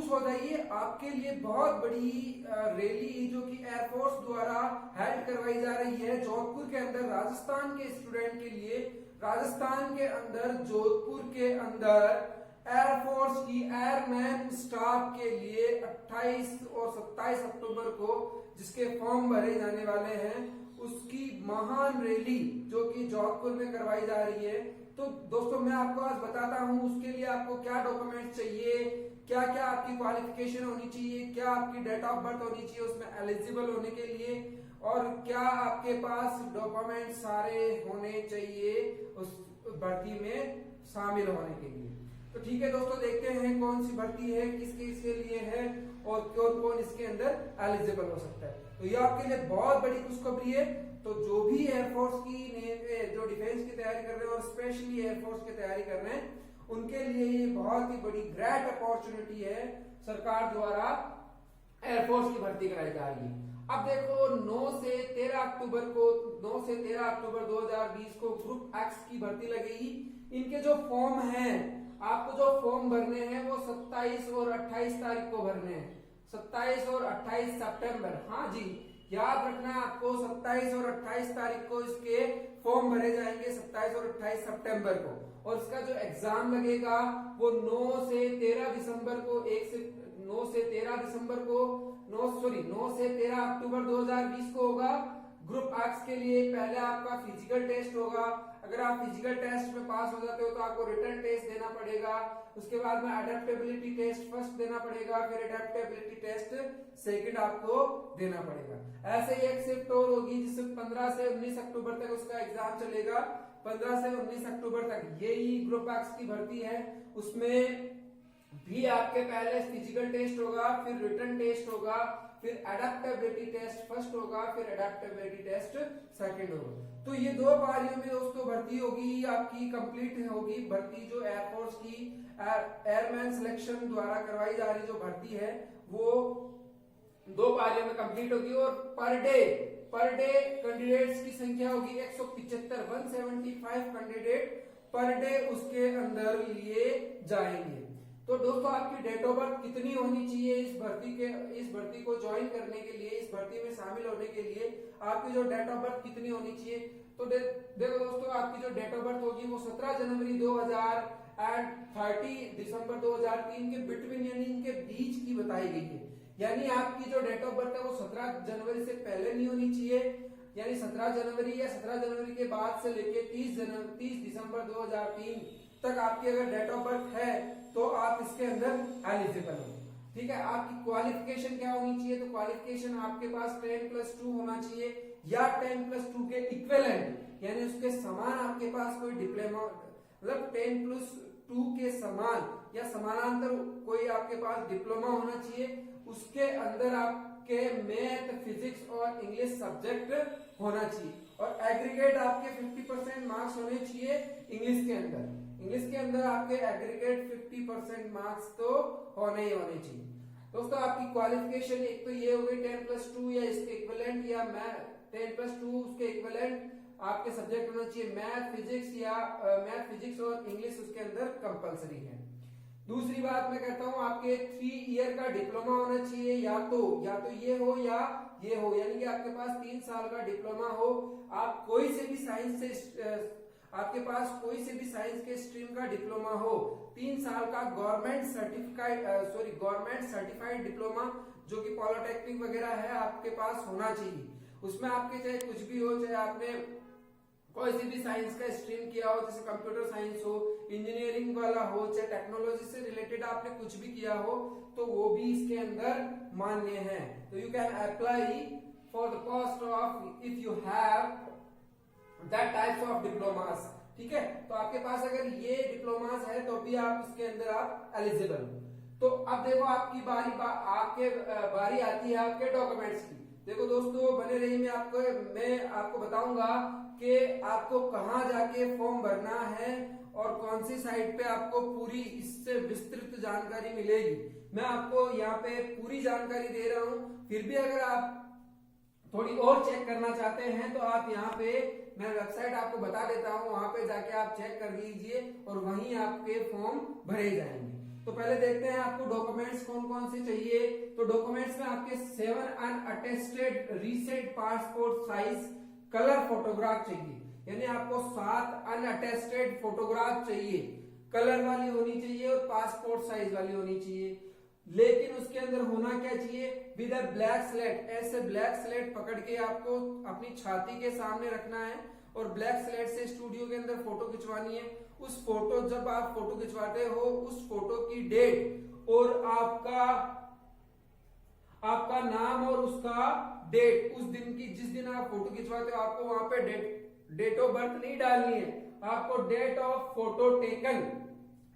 खुश हो जाइए, आपके लिए बहुत बड़ी रैली जो कि एयरफोर्स द्वारा हेल्ड करवाई जा रही है जोधपुर के अंदर राजस्थान के स्टूडेंट के लिए। राजस्थान के अंदर जोधपुर के अंदर एयरफोर्स की एयरमैन स्टाफ के लिए 28 और 27 अक्टूबर को जिसके फॉर्म भरे जाने वाले हैं उसकी महान रैली जो कि जोधपुर में करवाई जा रही है। तो दोस्तों मैं आपको आज बताता हूं उसके लिए आपको क्या डॉक्यूमेंट चाहिए, क्या क्या आपकी क्वालिफिकेशन होनी चाहिए, क्या आपकी डेट ऑफ बर्थ होनी चाहिए उसमें एलिजिबल होने के लिए, और क्या आपके पास डॉक्यूमेंट सारे होने चाहिए उस भर्ती में शामिल होने के लिए। तो ठीक है दोस्तों, देखते हैं कौन सी भर्ती है, किसके इसके लिए है और कौन कौन इसके अंदर एलिजिबल हो सकता है। तो ये आपके लिए बहुत बड़ी खुशखबरी है। तो जो भी एयरफोर्स की जो डिफेंस की तैयारी कर रहे हैं और स्पेशली एयरफोर्स की तैयारी कर रहे हैं उनके लिए ये बहुत ही बड़ी ग्रेट अपॉर्चुनिटी है, सरकार द्वारा एयरफोर्स की भर्ती कराई जा रही है। अब देखो 9 से 13 अक्टूबर 2020 को ग्रुप एक्स की भर्ती लगेगी। इनके जो फॉर्म हैं, आपको जो फॉर्म भरने हैं वो 27 और 28 तारीख को भरने हैं, 27 और 28 सितंबर। हाँ जी, याद रखना है आपको 27 और 28 तारीख को इसके फॉर्म भरे जाएंगे, 27 और 28 सितंबर को। और इसका जो एग्जाम लगेगा वो 9 से 13 अक्टूबर 2020 को होगा। ग्रुप एक्स के लिए पहले आपका फिजिकल टेस्ट होगा। अगर आप फिजिकल टेस्ट में पास हो जाते हो तो आपको रिटन टेस्ट देना पड़ेगा। उसके बाद में अडेप्टेबिलिटी टेस्ट फर्स्ट देना पड़ेगा, फिर अडेप्टेबिलिटी टेस्ट सेकंड आपको देना पड़ेगा। ऐसे ही एक शिफ्ट और होगी जिससे 15 से 19 अक्टूबर तक उसका एग्जाम चलेगा। 15 से 19 अक्टूबर तक यही ग्रुप एक्स की भर्ती है। उसमें भी आपके पहले फिजिकल टेस्ट होगा, फिर रिटन टेस्ट होगा, फिर अडेप्टेबिलिटी टेस्ट फर्स्ट होगा, फिर अडेप्टेबिलिटी टेस्ट सेकंड होगा। तो ये 2 पारियों में दोस्तों भर्ती होगी, आपकी कंप्लीट होगी भर्ती। जो एयरफोर्स की एयरमैन सिलेक्शन द्वारा करवाई जा रही जो भर्ती है वो 2 पारियों में कंप्लीट होगी। और पर डे कैंडिडेट्स की संख्या होगी 175 कैंडिडेट पर डे उसके अंदर लिए जाएंगे। तो दोस्तों आपकी डेट ऑफ बर्थ कितनी होनी चाहिए इस भर्ती को ज्वाइन करने के लिए, इस भर्ती में शामिल होने के लिए आपकी जो डेट ऑफ बर्थ कितनी होनी चाहिए? तो देखो दोस्तों, आपकी जो डेट ऑफ बर्थ होगी वो 17 जनवरी 2000 एंड 30 दिसंबर 2003 के बिटवीन यानी इनके बीच की बताई गई है। यानी आपकी जो डेट ऑफ बर्थ है वो 17 जनवरी से पहले नहीं होनी चाहिए, यानी 17 जनवरी या 17 जनवरी के बाद से लेके 30 दिसंबर 2003 तक आपकी अगर डेट ऑफ बर्थ है तो आप इसके अंदर एलिजिबल हो। ठीक है, आपकी क्वालिफिकेशन क्या होनी चाहिए? तो क्वालिफिकेशन आपके पास 10+2 होना चाहिए या 10+2 के इक्विवेलेंट यानी उसके समान आपके पास कोई डिप्लोमा, मतलब 10+2 के समान या समानांतर कोई आपके पास डिप्लोमा होना चाहिए। उसके अंदर आपके मैथ, फिजिक्स और इंग्लिश सब्जेक्ट होना चाहिए और एग्रीगेट आपके 50% मार्क्स होने चाहिए इंग्लिश के अंदर। इंग्लिश के अंदर आपके एग्रीगेट 50% मार्क्स तो होने ही होने चाहिए। दोस्तों आपकी क्वालिफिकेशन एक तो ये हो गई 10+2 या इसके इक्विवेलेंट या 10+2 उसके इक्विवेलेंट आपके सब्जेक्ट होना चाहिए मैथ, फिजिक्स और इंग्लिश उसके अंदर कंपलसरी है। दूसरी बात मैं कहता हूं आपके 3 ईयर का डिप्लोमा होना चाहिए, या तो ये हो या ये हो, यानी कि आपके पास 3 साल का डिप्लोमा हो। आप कोई से भी साइंस से आपके पास कोई से भी साइंस के स्ट्रीम का डिप्लोमा हो, 3 साल का गवर्नमेंट सर्टिफाइड डिप्लोमा जो कि पॉलिटेक्निक वगैरह है आपके पास होना चाहिए। उसमें आपके चाहे कुछ भी हो, चाहे आपने कोई सी भी साइंस का स्ट्रीम किया हो, जैसे कंप्यूटर साइंस हो, इंजीनियरिंग वाला हो, चाहे टेक्नोलॉजी से रिलेटेड आपने कुछ भी किया हो तो वो भी इसके अंदर मान्य है। तो you can apply for the post of if you have that types of diplomas. ठीक है, तो आपके पास अगर ये डिप्लोमास है तो भी आप इसके अंदर आप एलिजिबल हो। तो अब देखो आपकी बारी आती है आपके डॉक्यूमेंट्स की। देखो दोस्तों बने रहिए, मैं आपको बताऊंगा कि आपको कहाँ जाके फॉर्म भरना है और कौन सी साइट पे आपको पूरी इससे विस्तृत जानकारी मिलेगी। मैं आपको यहाँ पे पूरी जानकारी दे रहा हूँ, फिर भी अगर आप थोड़ी और चेक करना चाहते हैं तो आप यहाँ पे मैं वेबसाइट आपको बता देता हूँ, वहां पे जाके आप चेक कर लीजिए और वहीं आपके फॉर्म भरे जाएंगे। तो पहले देखते हैं आपको डॉक्यूमेंट्स कौन कौन से चाहिए। तो डॉक्यूमेंट्स में आपके 7 unattested recent passport size colour photograph चाहिए, यानी आपको 7 अनअटेस्टेड फोटोग्राफ चाहिए, कलर वाली होनी चाहिए और पासपोर्ट साइज वाली होनी चाहिए। लेकिन उसके अंदर होना क्या चाहिए, विद अ ब्लैक स्लेट, ऐसे ब्लैक स्लेट पकड़ के आपको अपनी छाती के सामने रखना है और ब्लैक स्लेट से स्टूडियो के अंदर फोटो खिंचवानी है। उस फोटो, जब आप फोटो खिंचवाते हो, उस फोटो की डेट और आपका नाम और उसका डेट, उस दिन की जिस दिन आप फोटो खिंचवाते हो आपको वहां पे डेट ऑफ बर्थ नहीं डालनी है, आपको डेट ऑफ फोटो टेकन,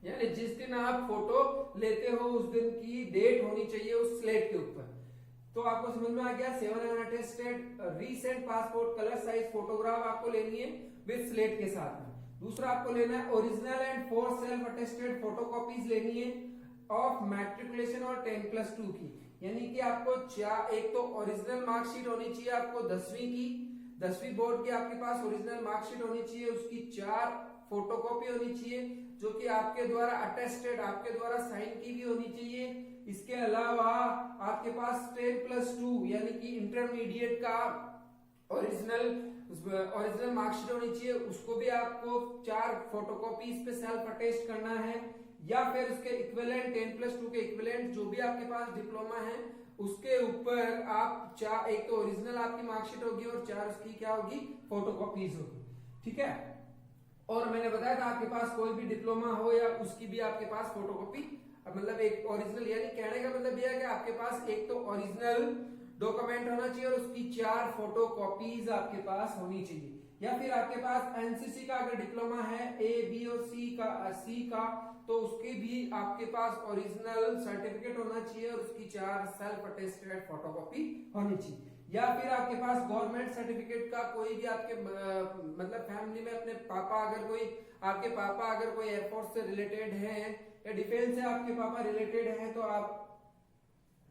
यानी जिस दिन आप फोटो लेते हो उस दिन की डेट होनी चाहिए उस स्लेट के ऊपर। तो आपको समझ में आ गया। 7 unattested recent passport colour size photograph आपको लेनी है विद स्लेट के साथ में। दूसरा आपको लेना है original and 4 self attested photocopies लेनी है ऑफ मैट्रिकुलेशन और 10+2 की, यानी कि आपको एक तो ओरिजिनल मार्कशीट होनी चाहिए आपको 10वीं बोर्ड की आपके पास ओरिजिनल मार्कशीट होनी चाहिए, उसकी 4 फोटोकॉपी होनी चाहिए जो कि आपके द्वारा अटेस्टेड, आपके द्वारा साइन की भी होनी चाहिए। इसके अलावा आपके पास 10+2 यानी कि इंटरमीडिएट का ओरिजिनल मार्कशीट होनी चाहिए, उसको भी आपको 4 फोटोकॉपी इस पे सेल्फ अटेस्ट करना है, या फिर उसके इक्विवेलेंट 10+2 के इक्विवेलेंट जो भी आपके पास डिप्लोमा है उसके ऊपर आप एक तो ओरिजिनल आपकी मार्कशीट होगी और 4 उसकी क्या होगी, फोटोकॉपीज होगी। ठीक है। और मैंने बताया था आपके पास कोई भी डिप्लोमा हो या उसकी भी आपके पास फोटोकॉपी, मतलब एक ओरिजिनल, यानी कहने का मतलब यह है कि आपके पास एक तो ओरिजिनल डॉक्यूमेंट होना चाहिए और उसकी 4 फोटोकॉपीज आपके पास होनी चाहिए, या फिर आपके पास एनसीसी का अगर डिप्लोमा है ए बी और सी का तो उसकी भी आपके पास ओरिजिनल सर्टिफिकेट होना चाहिए और उसकी 4 सेल्फ अटेस्टेड फोटोकॉपी होनी चाहिए। या फिर आपके पास गवर्नमेंट सर्टिफिकेट का कोई भी आपके मतलब फैमिली में अपने आपके पापा अगर कोई एयरफोर्स से रिलेटेड है या डिफेंस से आपके पापा रिलेटेड है तो आप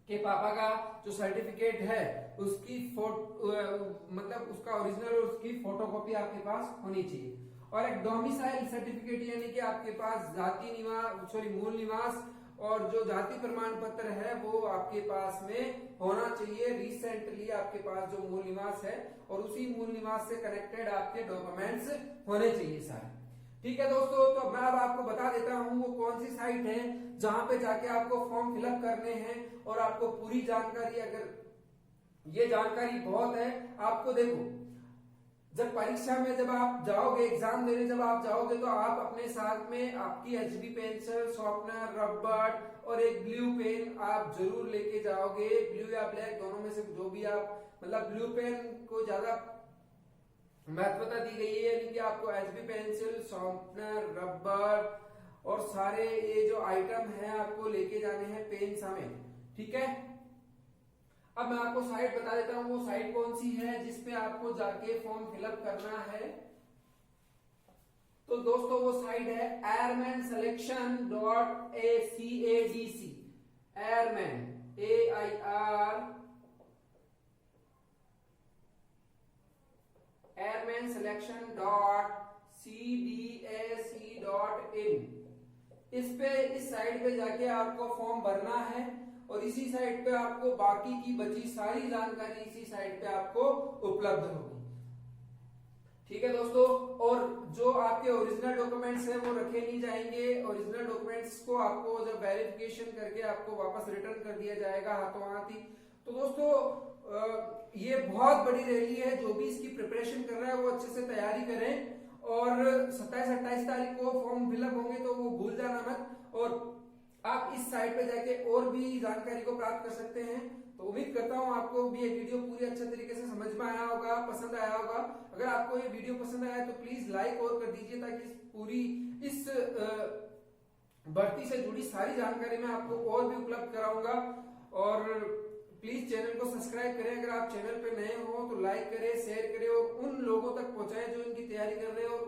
के पापा का जो सर्टिफिकेट है उसकी मतलब उसका ओरिजिनल और उसकी फोटोकॉपी आपके पास होनी चाहिए। और एक डोमिसाइल सर्टिफिकेट, यानी कि आपके पास मूल निवास और जो जाति प्रमाण पत्र है वो आपके पास में होना चाहिए। रिसेंटली आपके पास जो मूल निवास है और उसी मूल निवास से कनेक्टेड आपके डॉक्यूमेंट्स होने चाहिए सारे। ठीक है दोस्तों, तो मैं अब आपको बता देता हूँ वो कौन सी साइट है जहां पे जाके आपको फॉर्म फिलअप करने हैं और आपको पूरी जानकारी, अगर ये जानकारी बहुत है आपको, देखो जब परीक्षा में जब आप जाओगे, एग्जाम देने जब आप जाओगे तो आप अपने साथ में आपकी HB पेंसिल, शॉर्पनर, रबर और एक ब्लू पेन आप जरूर लेके जाओगे। ब्लू या ब्लैक दोनों में से जो भी आप, मतलब ब्लू पेन को ज्यादा महत्वता दी गई है, यानी कि आपको HB पेंसिल, शॉर्पनर, रबर और सारे ये जो आइटम है आपको लेके जाने हैं पेन समेत। ठीक है। अब मैं आपको साइट बता देता हूं वो साइट कौन सी है जिसपे आपको जाके फॉर्म फिलअप करना है। तो दोस्तों वो साइट है airman selection.cadc, airman airman selection.cdac.in, इस साइट पे जाके आपको फॉर्म भरना है और इसी साइट पे आपको बाकी की बची सारी जानकारी इसी साइट पे आपको उपलब्ध होगी। ठीक है दोस्तों, और जो आपके ओरिजिनल डॉक्यूमेंट्स हैं वो रखे नहीं जाएंगे। ओरिजिनल डॉक्यूमेंट्स को आपको जब वेरिफिकेशन करके आपको वापस रिटर्न कर दिया जाएगा हाथों हाथ ही। तो दोस्तों ये बहुत बड़ी रैली है, जो भी इसकी प्रिपरेशन कर रहा है वो अच्छे से तैयारी करें और 27-28 तारीख को फॉर्म फिलअप होंगे तो वो भूल जाना मत। और आप इस साइट पे जाके और भी जानकारी को प्राप्त कर सकते हैं। तो उम्मीद करता हूँ आपको भी ये वीडियो पूरी अच्छे तरीके से समझ में आया होगा, पसंद आया होगा। अगर आपको ये वीडियो पसंद आया तो प्लीज लाइक और कर दीजिए ताकि इस भर्ती से जुड़ी सारी जानकारी मैं आपको और भी उपलब्ध कराऊंगा। और प्लीज चैनल को सब्सक्राइब करें, अगर आप चैनल पे नए हो तो लाइक करें, शेयर करें और उन लोगों तक पहुंचाएं जो इनकी तैयारी कर रहे हैं और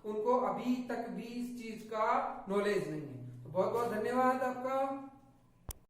उनको अभी तक भी इस चीज का नॉलेज नहीं है। बहुत बहुत धन्यवाद आपका।